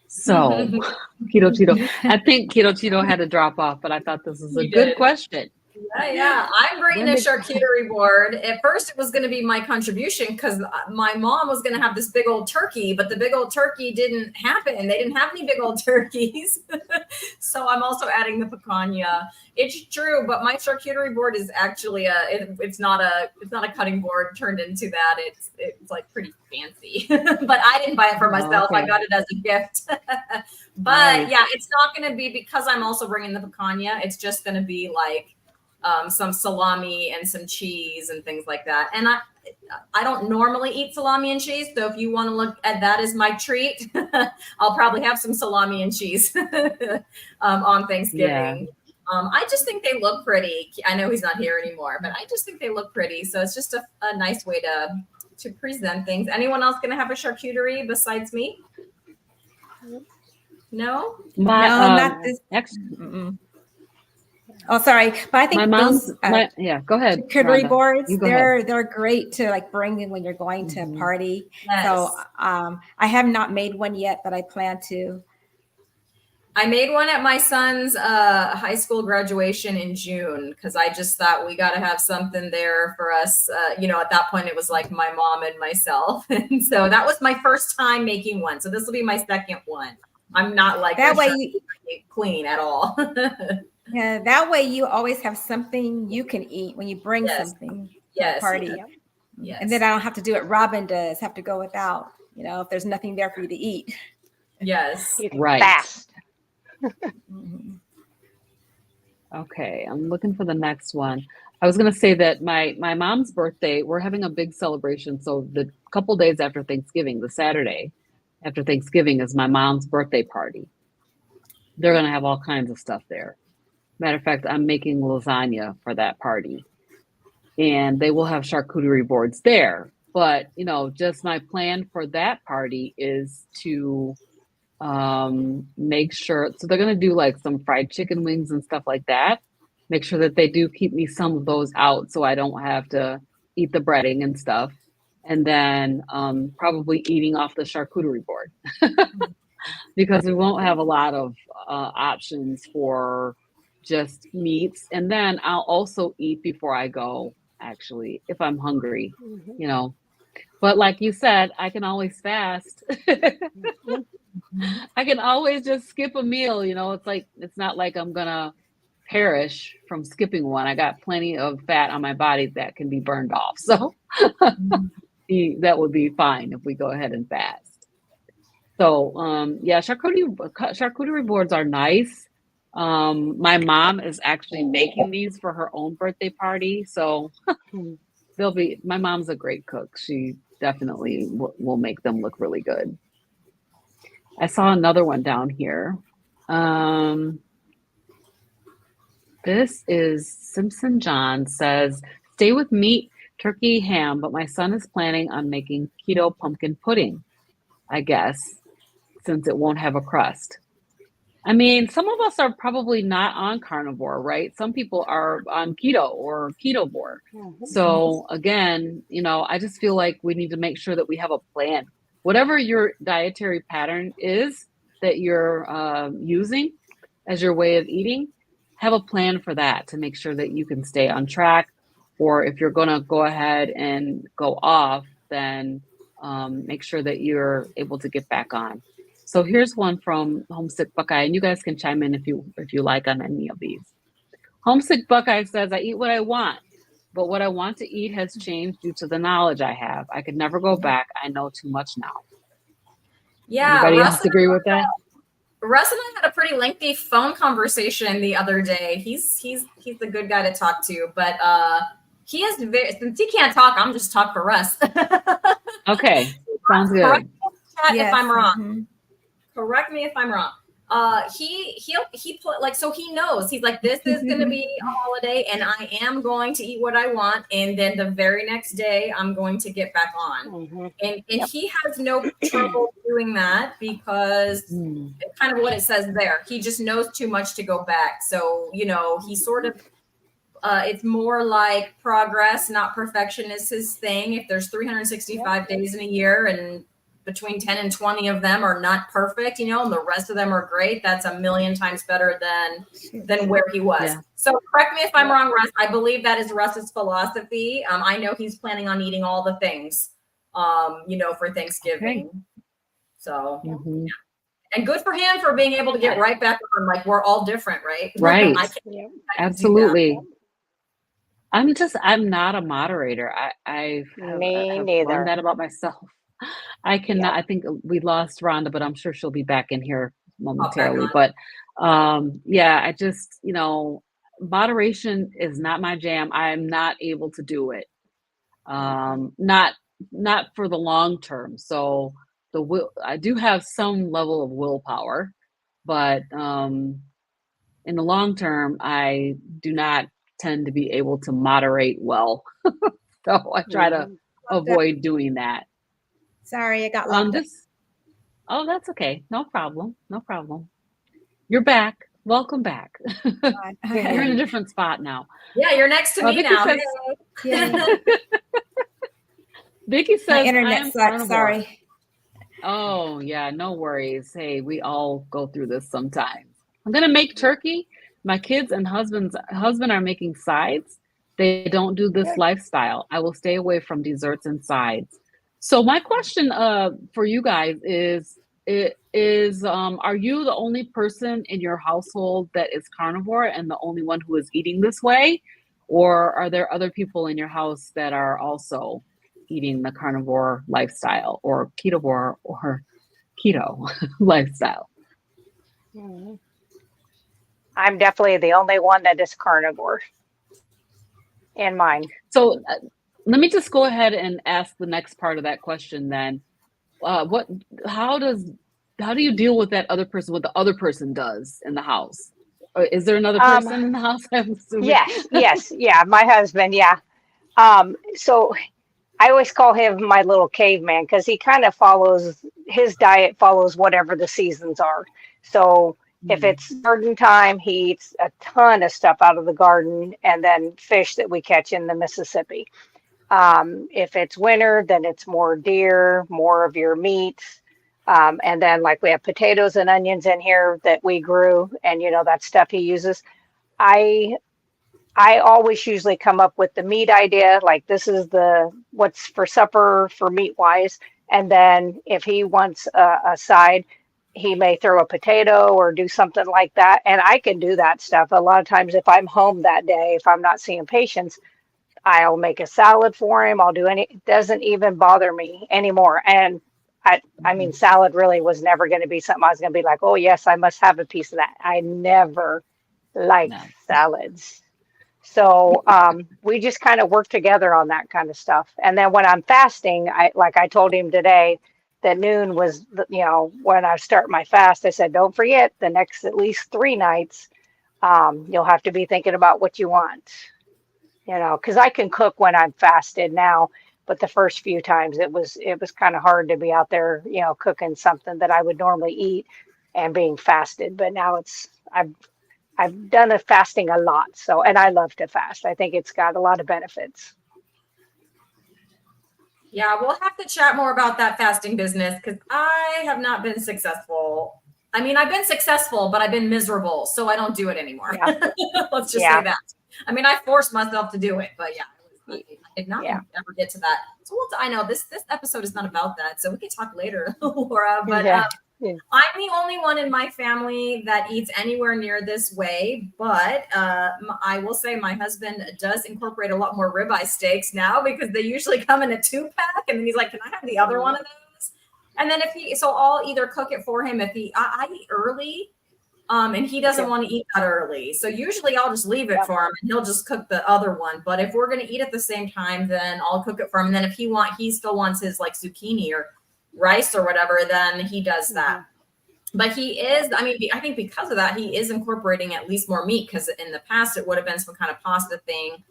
So, Keto Cheeto, I think Keto Cheeto had to drop off, but I thought this was a good question. Yeah. I'm bringing a charcuterie board. At first, it was going to be my contribution because my mom was going to have this big old turkey, but the big old turkey didn't happen. They didn't have any big old turkeys. So I'm also adding the picanha. It's true, but my charcuterie board is actually it's not a cutting board turned into that. It's like pretty fancy, but I didn't buy it for myself. Okay. I got it as a gift. But yeah, it's not going to be because I'm also bringing the picanha. It's just going to be like some salami and some cheese and things like that. And I don't normally eat salami and cheese. So if you want to look at that as my treat, I'll probably have some salami and cheese on Thanksgiving. Yeah. I just think they look pretty. I know he's not here anymore, but I just think they look pretty. So it's just a nice way to present things. Anyone else going to have a charcuterie besides me? No? No, not this. Oh, sorry, but I think those yeah, go ahead. charcuterie Rhonda. boards, You go ahead. they're great to like bring in when you're going to a party. Yes. So I have not made one yet, but I plan to. I made one at my son's high school graduation in June because I just thought we got to have something there for us. You know, at that point it was like my mom and myself, and so that was my first time making one. So this will be my second one. I'm not like that way clean at all. Yeah, that way you always have something you can eat when you bring something to a party. Yes. And then I don't have to do what Robin does, have to go without, you know, if there's nothing there for you to eat. Yes. Right. Fast. Okay, I'm looking for the next one. I was going to say that my mom's birthday, we're having a big celebration. So the couple days after Thanksgiving, the Saturday after Thanksgiving is my mom's birthday party. They're going to have all kinds of stuff there. Matter of fact, I'm making lasagna for that party. And they will have charcuterie boards there. But, you know, just my plan for that party is to make sure, so they're going to do like some fried chicken wings and stuff like that. Make sure that they do keep me some of those out so I don't have to eat the breading and stuff. And then probably eating off the charcuterie board because we won't have a lot of options for just meats. And then I'll also eat before I go, actually, if I'm hungry, you know. But like you said, I can always fast. I can always just skip a meal, you know. It's like, it's not like I'm gonna perish from skipping one. I got plenty of fat on my body that can be burned off. So that would be fine if we go ahead and fast. So yeah, charcuterie boards are nice. My mom is actually making these for her own birthday party. So my mom's a great cook. She definitely will make them look really good. I saw another one down here. This is Simpson John says, stay with meat, turkey, ham, but my son is planning on making keto pumpkin pudding, I guess, since it won't have a crust. I mean, some of us are probably not on carnivore, right? Some people are on keto or ketovore. So again, you know, I just feel like we need to make sure that we have a plan. Whatever your dietary pattern is that you're using as your way of eating, have a plan for that to make sure that you can stay on track. Or if you're going to go ahead and go off, then make sure that you're able to get back on. So here's one from Homesick Buckeye, and you guys can chime in if you like on any of these. Homesick Buckeye says, I eat what I want, but what I want to eat has changed due to the knowledge I have. I could never go back. I know too much now. Yeah. Anybody else agree with that? Russ and I had a pretty lengthy phone conversation the other day. He's a good guy to talk to, but he has since he can't talk, I'm just talk for Russ. Okay, sounds good. Correct me if I'm wrong. Mm-hmm. Correct me if I'm wrong. He put like, so he knows, he's like, this is going to be a holiday and I am going to eat what I want. And then the very next day I'm going to get back on. And he has no trouble doing that because it's kind of what it says there. He just knows too much to go back. So, you know, he sort of, it's more like progress, not perfection is his thing. If there's 365 days in a year and between 10 and 20 of them are not perfect, you know, and the rest of them are great, that's a million times better than where he was. Yeah. So correct me if I'm wrong, Russ. I believe that is Russ's philosophy. I know he's planning on eating all the things, you know, for Thanksgiving. Okay. So, yeah. And good for him for being able to get right back on. Like, we're all different, right? Right. Absolutely. I'm not a moderator. I've learned that about myself. I cannot. I think we lost Rhonda, but I'm sure she'll be back in here momentarily. But yeah, I just, you know, moderation is not my jam. I'm not able to do it. Not for the long term. So I do have some level of willpower, but in the long term, I do not tend to be able to moderate well. So I try to avoid doing that. Sorry, I got locked up. Oh, that's okay. No problem. No problem. You're back. welcome back. You're in a different spot now. Yeah, you're next to me Vicky now. says, Yay. Vicky My says, I internet am sucks. carnivore. Sorry. Oh, yeah, no worries. Hey, we all go through this sometimes. I'm gonna make turkey. My kids and husband are making sides. They don't do this Good. lifestyle. I will stay away from desserts and sides. So my question for you guys is are you the only person in your household that is carnivore and the only one who is eating this way? Or are there other people in your house that are also eating the carnivore lifestyle or ketovore or keto lifestyle? Mhm. I'm definitely the only one that is carnivore in mine. So let me just go ahead and ask the next part of that question then. What, how does, how do you deal with that other person, what the other person does in the house? Is there another Um, person in the house? I'm assuming. yes, yeah, my husband, yeah. So I always call him my little caveman because he kind of follows his diet follows whatever the seasons are. So if Mm, it's garden time, he eats a ton of stuff out of the garden and then fish that we catch in the Mississippi. If it's winter, then it's more deer, more of your meats. And then like we have potatoes and onions in here that we grew, and that stuff he uses. I I always usually come up with the meat idea, like this is the what's for supper for meat wise. And then if he wants a side, he may throw a potato or do something like that. And I can do that stuff. A lot of times if I'm home that day, if I'm not seeing patients, I'll make a salad for him. I'll do it doesn't even bother me anymore. And I mean, mhm. salad really was never going to be something I was going to be like, oh yes, I must have a piece of that. I never liked No. salads. So we just kind of work together on that kind of stuff. And then when I'm fasting, I told him today that noon was, when I start my fast, I said, don't forget the next at least 3 nights, you'll have to be thinking about what you want, because I can cook when I'm fasted now. But the first few times it was kind of hard to be out there, cooking something that I would normally eat and being fasted. But now I've done a fasting a lot. So, and I love to fast. I think it's got a lot of benefits. Yeah, we'll have to chat more about that fasting business because I have not been successful. I mean, I've been successful, but I've been miserable, so I don't do it anymore. Yeah. Let's just say Yeah. that. I mean, I forced myself to do it, but yeah, I did not Yeah. ever get to that. So I know this episode is not about that, so we can talk later, Laura. But Yeah. Yeah. I'm the only one in my family that eats anywhere near this way, but I will say my husband does incorporate a lot more ribeye steaks now because they usually come in a 2-pack, and then he's like, "Can I have the other one of those?" And then so I'll either cook it for him if I eat early, and he doesn't want to eat that early, so usually I'll just leave it Yep. for him, and he'll just cook the other one. But if we're gonna eat at the same time, then I'll cook it for him. And then if he still wants his like zucchini or rice or whatever, then he does that. But he is, I mean, I think because of that, he is incorporating at least more meat, because in the past it would have been some kind of pasta thing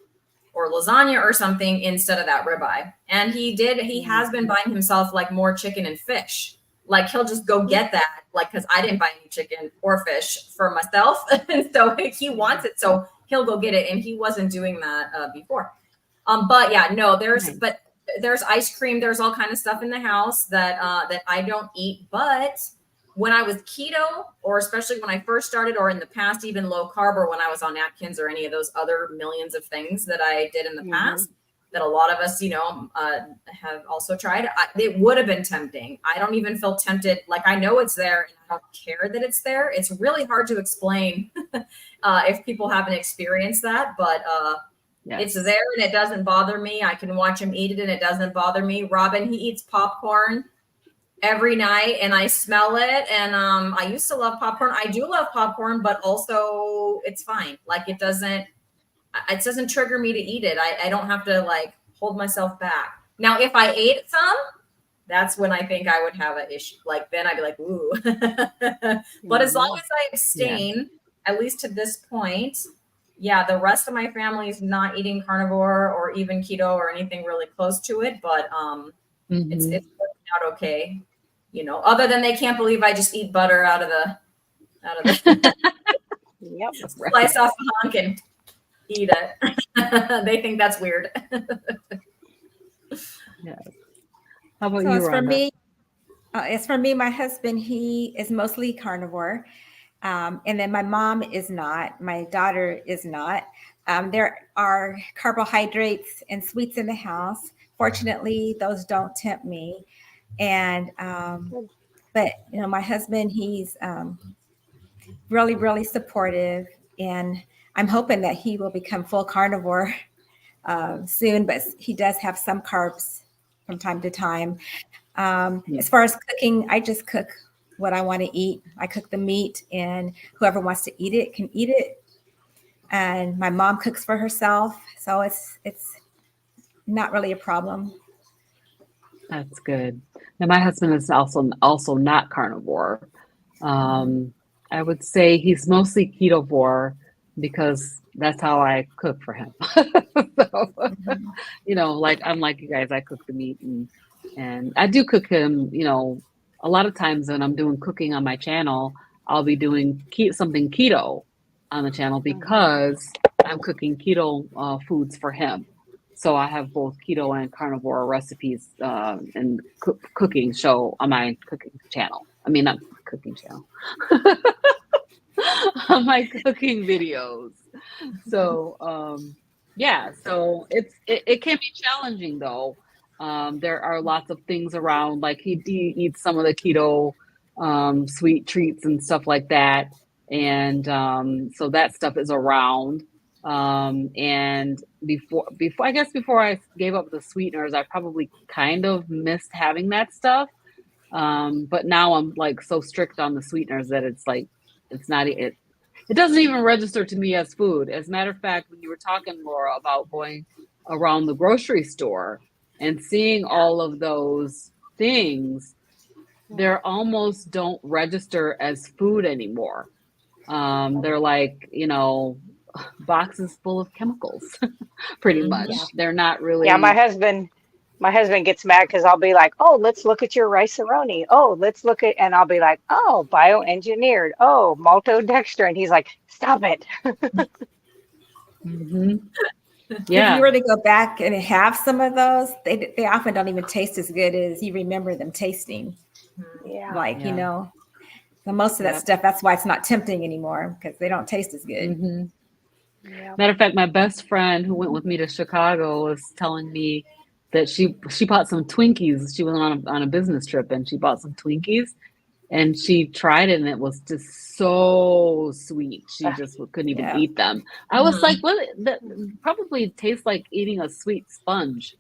or lasagna or something instead of that ribeye. And he has been buying himself like more chicken and fish. Like he'll just go get that, like, because I didn't buy any chicken or fish for myself. And so he wants it. So he'll go get it. And he wasn't doing that before. But yeah, no, there's ice cream. There's all kind of stuff in the house that I don't eat. But when I was keto, or especially when I first started, or in the past, even low carb, or when I was on Atkins or any of those other millions of things that I did in the past, that a lot of us, have also tried, it would have been tempting. I don't even feel tempted. Like I know it's there and I don't care that it's there. It's really hard to explain if people haven't experienced that, but it's there and it doesn't bother me. I can watch him eat it and it doesn't bother me. Robin, he eats popcorn every night and I smell it. And I used to love popcorn. I do love popcorn, but also it's fine. Like it doesn't trigger me to eat it. I don't have to like hold myself back. Now, if I ate some, that's when I think I would have an issue. Like then I'd be like, ooh. But as long as I abstain, at least to this point, yeah, the rest of my family is not eating carnivore or even keto or anything really close to it. But it's working out okay. Other than they can't believe I just eat butter out of the Yep. Slice off a hunk and eat it. They think that's weird. Yeah. How about So you, as for Rhonda? me, my husband, he is mostly carnivore. And then my mom is not, my daughter is not. There are carbohydrates and sweets in the house. Fortunately, those don't tempt me. And, but my husband, he's really, really supportive. And I'm hoping that he will become full carnivore soon, but he does have some carbs from time to time. As far as cooking, I just cook what I want to eat. I cook the meat, and whoever wants to eat it can eat it. And my mom cooks for herself, so it's not really a problem. That's good. And my husband is also not carnivore. I would say he's mostly ketovore because that's how I cook for him. So, like I'm like you guys, I cook the meat and I do cook him, a lot of times when I'm doing cooking on my channel, I'll be doing something keto on the channel because I'm cooking keto foods for him. So I have both keto and carnivore recipes and cooking show on my cooking channel. I mean, not cooking channel. On my cooking videos. So so it can be challenging though. There are lots of things around, like he eats some of the keto sweet treats and stuff like that. And so that stuff is around. And before I gave up the sweeteners, I probably kind of missed having that stuff. But now I'm like so strict on the sweeteners that it's like it's not it doesn't even register to me as food. As a matter of fact, when you were talking, Laura, about going around the grocery store and seeing all of those things, they almost don't register as food anymore. They're like, boxes full of chemicals, pretty much. Yeah. They're not really. Yeah, my husband gets mad because I'll be like, oh, let's look at your rice-a-roni. Oh, let's look at, and I'll be like, oh, bioengineered. Oh, maltodextrin. And he's like, stop it. Mm-hmm. If Yeah. you were to go back and have some of those, they often don't even taste as good as you remember them tasting. Yeah. So most of that stuff, that's why it's not tempting anymore, because they don't taste as good. Mm-hmm. Yeah. Matter of fact, my best friend who went with me to Chicago was telling me that she bought some Twinkies. She went on a business trip and she bought some Twinkies and she tried it and it was just so sweet. She just couldn't even eat them. I was like, well, that probably tastes like eating a sweet sponge.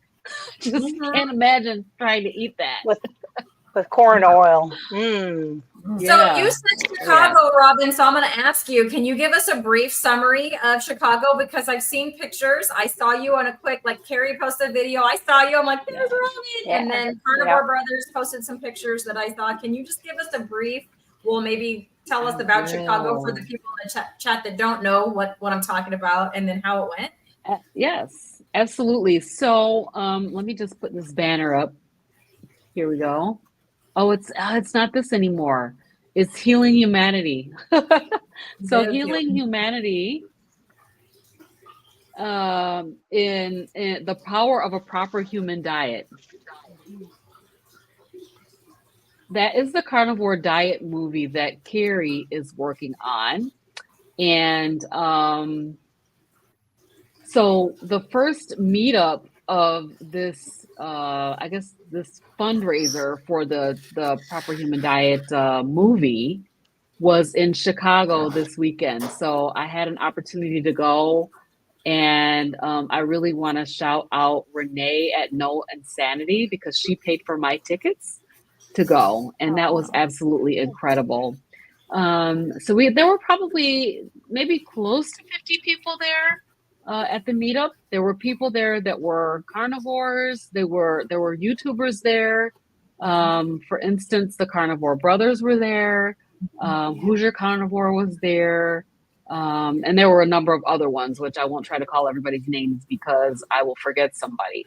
Just can't imagine trying to eat that. With corn oil. Mm. So you said Chicago, Robin. So I'm going to ask you, can you give us a brief summary of Chicago? Because I've seen pictures. I saw you on a quick, like Carrie posted a video. I saw you. I'm like, there's Robin. Yeah. And then Carnivore Brothers posted some pictures that I thought, can you just give us a brief? Well, maybe tell us about Chicago for the people in the chat that don't know what I'm talking about and then how it went. Yes, absolutely. So let me just put this banner up. Here we go. Oh, it's not this anymore. It's Healing Humanity. So Healing Humanity in the power of a proper human diet. That is the carnivore diet movie that Carrie is working on. And so the first meetup of this I guess this fundraiser for the Proper Human Diet movie was in Chicago this weekend. So I had an opportunity to go, and I really want to shout out Renee at No Insanity because she paid for my tickets to go, and that was absolutely incredible. So there were probably maybe close to 50 people there. At the meetup, there were people there that were carnivores. There were YouTubers there. For instance, the Carnivore Brothers were there. Hoosier Carnivore was there. And there were a number of other ones, which I won't try to call everybody's names because I will forget somebody.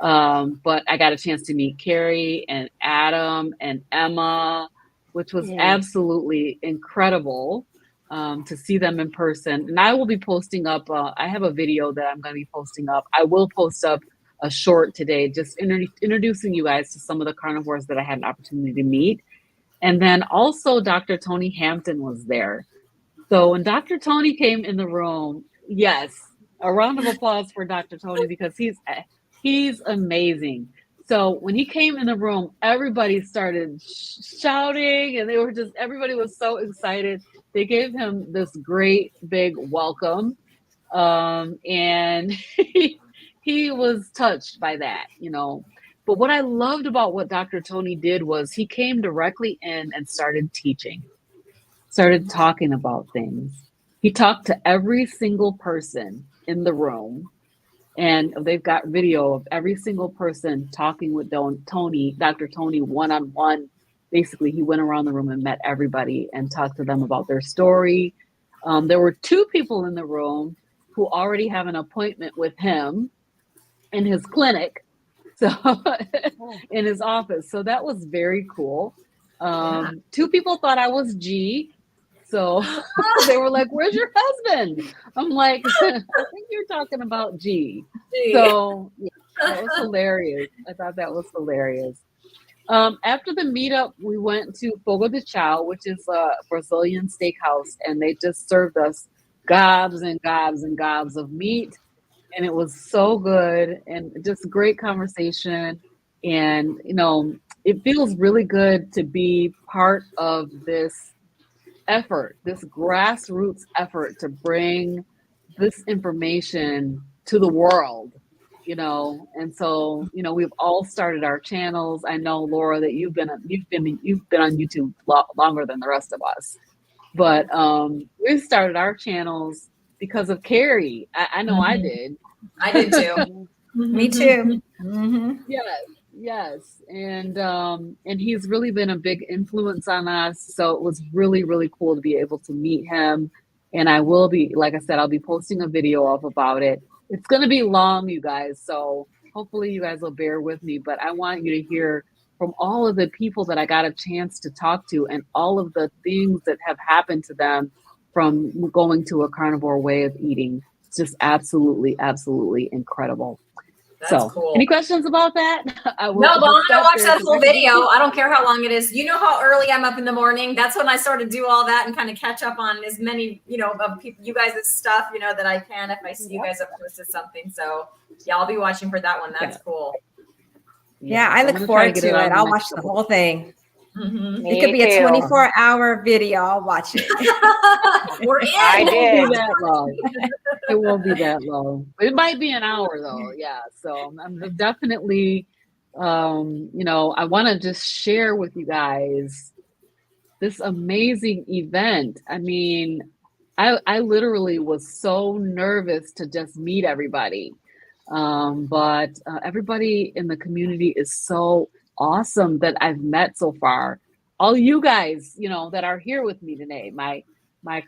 But I got a chance to meet Carrie and Adam and Emma, which was absolutely incredible. to see them in person. And I will be posting up, I have a video that I'm going to be posting up. I will post up a short today, just introducing you guys to some of the carnivores that I had an opportunity to meet. And then also Dr. Tony Hampton was there. So when Dr. Tony came in the room, yes, a round of applause for Dr. Tony because he's amazing. So when he came in the room, everybody started shouting and everybody was so excited. They gave him this great big welcome. And he was touched by that, you know. But what I loved about what Dr. Tony did was he came directly in and started teaching, started talking about things. He talked to every single person in the room, and they've got video of every single person talking with Dr. Tony, one-on-one. Basically, he went around the room and met everybody and talked to them about their story. There were 2 people in the room who already have an appointment with him in his clinic, so in his office. So that was very cool. 2 people thought I was G. So they were like, "Where's your husband?" I'm like, "I think you're talking about G." So yeah, that was hilarious. I thought that was hilarious. After the meetup, we went to Fogo de Chao, which is a Brazilian steakhouse, and they just served us gobs and gobs and gobs of meat. And it was so good and just a great conversation. And, you know, it feels really good to be part of this effort, this grassroots effort to bring this information to the world, you know. And so, you know, we've all started our channels. I know, Laura, that you've been on YouTube longer than the rest of us, but we started our channels because of Carrie. I know I did. I did too. Me too. Mm-hmm. Yes. And he's really been a big influence on us. So it was really, really cool to be able to meet him. And I will be, like I said, I'll be posting a video about it. It's going to be long, you guys. So hopefully you guys will bear with me. But I want you to hear from all of the people that I got a chance to talk to and all of the things that have happened to them from going to a carnivore way of eating. It's just absolutely, absolutely incredible. That's cool. Any questions about that? No, but I'm gonna watch that full video. I don't care how long it is. You know how early I'm up in the morning. That's when I start to do all that and kind of catch up on as many, you know, of people, you guys' stuff, you know, that I can if I see you guys have posted something. So yeah, I'll be watching for that one. That's cool. Yeah, I look forward to it. I'll watch the whole thing. Mm-hmm. It could be a 24-hour video. I'll watch it. We're in. I did. It won't be that long. It might be an hour though. Yeah. So I'm definitely, you know, I want to just share with you guys this amazing event. I mean, I literally was so nervous to just meet everybody. But everybody in the community is so awesome that I've met so far. All you guys, you know, that are here with me today, my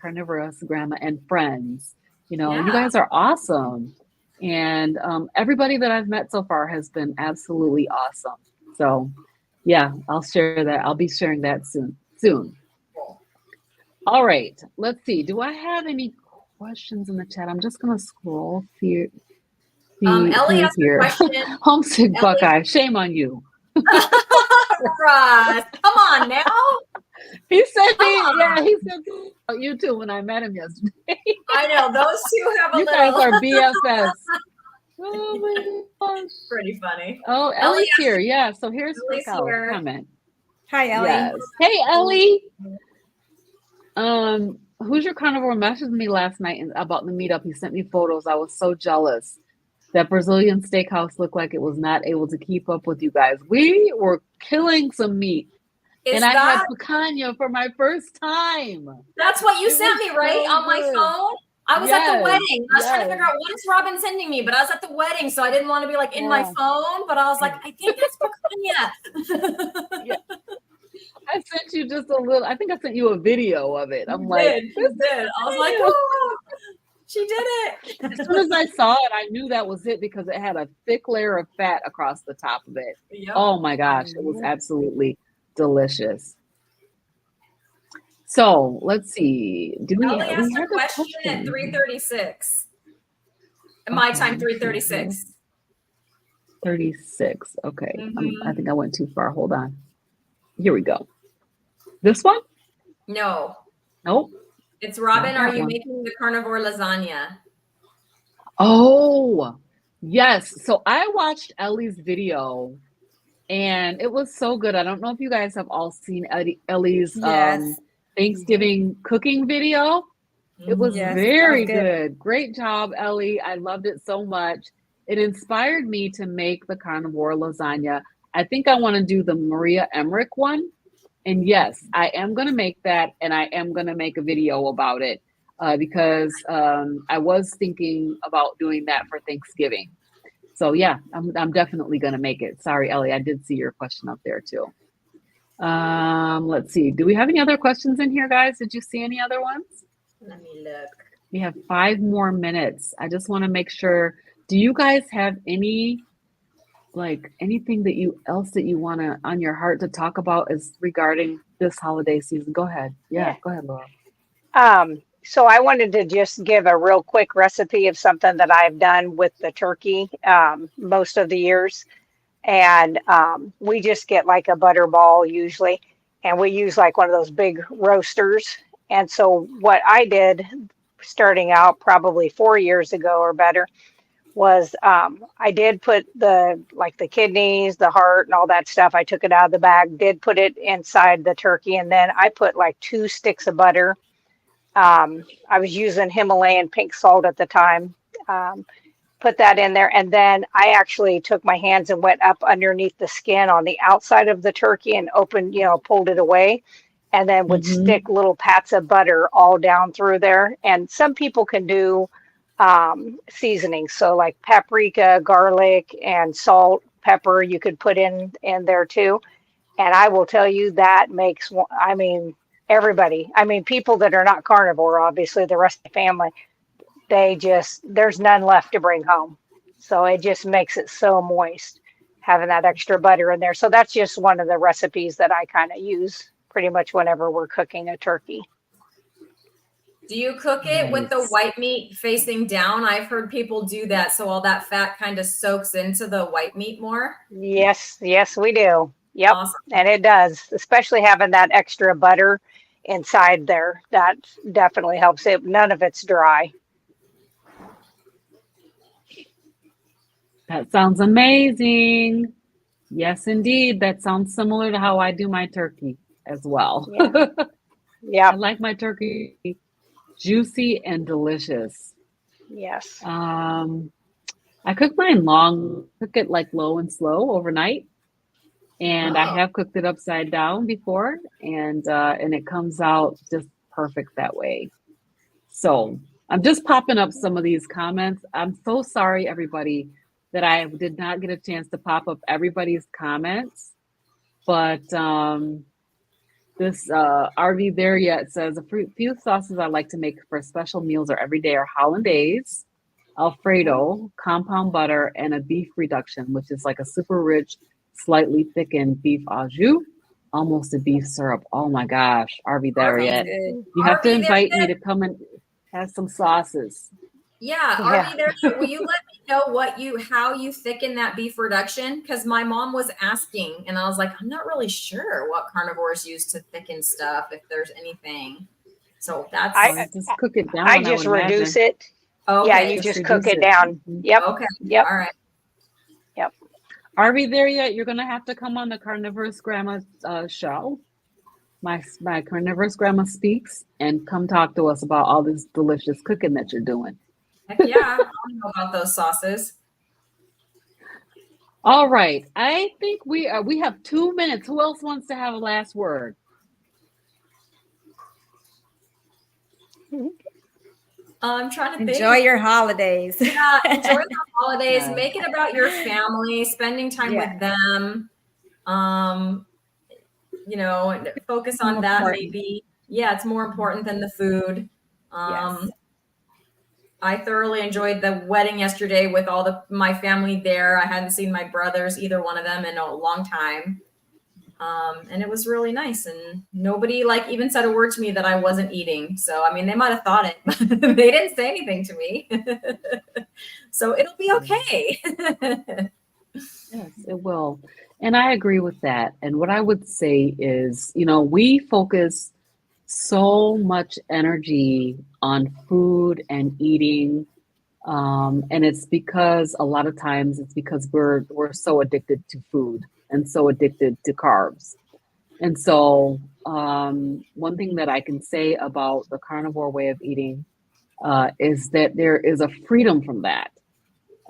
carnivorous grandma and friends, you know, you guys are awesome. And everybody that I've met so far has been absolutely awesome. So yeah, I'll share that. I'll be sharing that soon. All right, let's see. Do I have any questions in the chat? I'm just going to scroll through. Ellie asked a question. Homesick Buckeye, shame on you. Russ, come on now. He said you too when I met him yesterday. I know those 2 have a you little. guys are BFFs. Oh my gosh, pretty funny. Oh, Ellie's here. Yeah, so here's her comment. Hi, Ellie. Yes. Hey, Ellie. Who's Your Carnivore messaged me last night about the meetup. He sent me photos. I was so jealous. That Brazilian steakhouse looked like it was not able to keep up with you guys. We were killing some meat. I had picanha for my first time. That's what you sent me, right? On my phone? I was at the wedding. I was trying to figure out what is Robin sending me, but I was at the wedding, so I didn't want to be like in my phone, but I was like, I think that's picanha. I sent you just a little, I think I sent you a video of it. I'm like, you did. I was like, oh. She did it. As soon as I saw it, I knew that was it because it had a thick layer of fat across the top of it. Yep. Oh my gosh, it was absolutely delicious. So let's see. Do we Ellie asked had a a question at 3:36. My time, 3:36. 36. Okay. I Mm-hmm. think I went too far. Hold on. Here we go. This one? No, Nope. it's Robin. Not Are that you one. making the carnivore lasagna? Oh, yes. So I watched Ellie's video and it was so good. I don't know if you guys have all seen Ellie's Yes. Thanksgiving cooking video. It was Yes. That was very good. good. Great job, Ellie. I loved it so much. It inspired me to make the carnivore lasagna. I think I want to do the Maria Emmerich one. And yes, I am going to make that and I am going to make a video about it because I was thinking about doing that for Thanksgiving. So yeah, I'm definitely going to make it. Sorry, Ellie, I did see your question up there too. Let's see. Do we have any other questions in here, guys? Did you see any other ones? Let me look. We have 5 more minutes. I just want to make sure. Do you guys have any anything that you want to on your heart to talk about is regarding this holiday season? Go ahead. Yeah, go ahead, Laura. So I wanted to just give a real quick recipe of something that I've done with the turkey most of the years. And we just get like a butter ball usually, and we use like one of those big roasters. And so what I did starting out probably 4 years ago or better was I did put the kidneys, the heart, and all that stuff. I took it out of the bag, did put it inside the turkey, and then I put like 2 sticks of butter. I was using Himalayan pink salt at the time. Put that in there, and then I actually took my hands and went up underneath the skin on the outside of the turkey and opened, pulled it away, and then would stick little pats of butter all down through there. And some people can do seasonings, so like paprika, garlic, and salt, pepper you could put in there too. And I will tell you that makes, I mean, everybody, I mean, people that are not carnivore, obviously the rest of the family, there's none left to bring home. So it just makes it so moist having that extra butter in there. So that's just one of the recipes that I kind of use pretty much whenever we're cooking a turkey. Do you cook it with the white meat facing down? I've heard people do that, so all that fat kind of soaks into the white meat more. Yes, we do. Yep. Awesome. And it does, especially having that extra butter inside there. That definitely helps it. None of it's dry. That sounds amazing. Yes, indeed. That sounds similar to how I do my turkey as well. Yeah. I like my turkey juicy and delicious. Yes. I cook mine cook it like low and slow overnight. And I have cooked it upside down before, and it comes out just perfect that way. So I'm just popping up some of these comments. I'm so sorry, everybody, that I did not get a chance to pop up everybody's comments. But this RV there yet says a few sauces I like to make for special meals or everyday are hollandaise, Alfredo, compound butter, and a beef reduction, which is like a super rich, slightly thickened beef au jus, almost a beef syrup. Oh my gosh, RV there yet. You have to invite me to come and have some sauces. Yeah, RV there. Will you let me know how you thicken that beef reduction? Because my mom was asking, and I was like, I'm not really sure what carnivores use to thicken stuff, if there's anything. So that's just cook it down. I just reduce it. Okay. Yeah, you just cook it down. Yep. Okay. Yep. All right. Yep. Are we there yet? You're gonna have to come on the Carnivorous Grandma show. My Carnivorous Grandma speaks, and come talk to us about all this delicious cooking that you're doing. Heck yeah, I don't know about those sauces. All right, I think we have 2 minutes. Who else wants to have a last word? I'm trying to think. Enjoy your holidays. Yeah, enjoy the holidays. Make it about your family, spending time with them. Focus on that maybe. Yeah, it's more important than the food. I thoroughly enjoyed the wedding yesterday with all my family there. I hadn't seen my brothers, either one of them, in a long time. And it was really nice. And nobody like even said a word to me that I wasn't eating. So, I mean, they might've thought it, but they didn't say anything to me. So it'll be okay. Yes, it will. And I agree with that. And what I would say is, we focus so much energy on food and eating. And it's because a lot of times it's because we're so addicted to food and so addicted to carbs. And so one thing that I can say about the carnivore way of eating is that there is a freedom from that.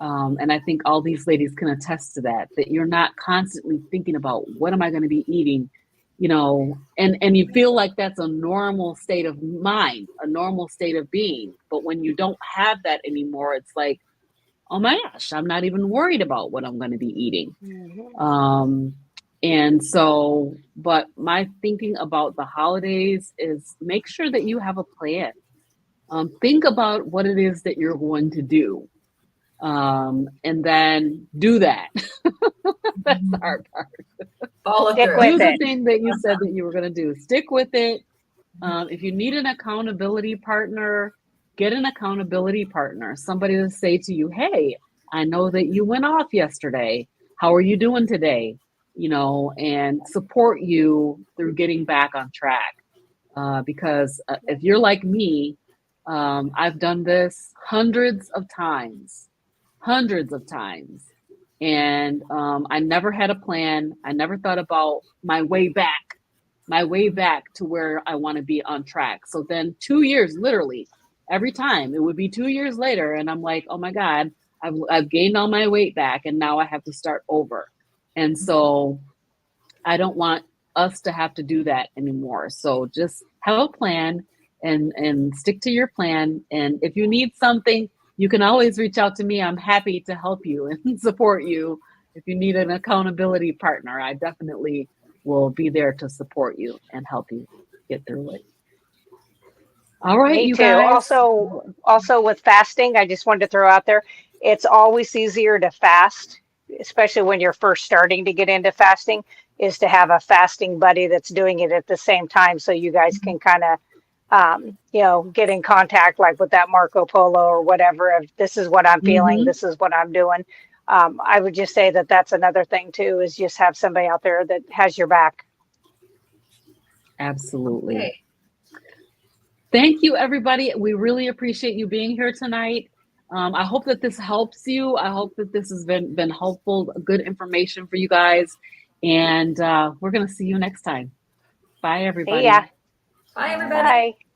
And I think all these ladies can attest to that you're not constantly thinking about what am I going to be eating, and you feel like that's a normal state of mind, a normal state of being. But when you don't have that anymore, it's like, oh my gosh, I'm not even worried about what I'm going to be eating. And so, but my thinking about the holidays is make sure that you have a plan. Think about what it is that you're going to do. And then do that. That's the hard part. Follow Stick through. with Do the it. thing that you said that you were going to do. Stick with it. If you need an accountability partner, get an accountability partner. Somebody to say to you, hey, I know that you went off yesterday. How are you doing today? And support you through getting back on track. Because if you're like me, I've done this hundreds of times. And I never had a plan. I never thought about my way back to where I want to be on track. So then 2 years, literally, every time it would be 2 years later. And I'm like, oh my God, I've gained all my weight back and now I have to start over. And so I don't want us to have to do that anymore. So just have a plan and stick to your plan. And if you need something, you can always reach out to me. I'm happy to help you and support you. If you need an accountability partner, I definitely will be there to support you and help you get through it. All right, Me you too. guys. Also with fasting, I just wanted to throw out there, it's always easier to fast, especially when you're first starting to get into fasting, is to have a fasting buddy that's doing it at the same time so you guys can kind of get in contact like with that Marco Polo or whatever of this is what I'm feeling, Mm-hmm. this is what I'm doing. I would just say that that's another thing too, is just have somebody out there that has your back. Absolutely. Okay. Thank you, everybody. We really appreciate you being here tonight. I hope that this helps you. I hope that this has been helpful, good information for you guys. And we're going to see you next time. Bye, See everybody. ya. Bye, everybody. Bye.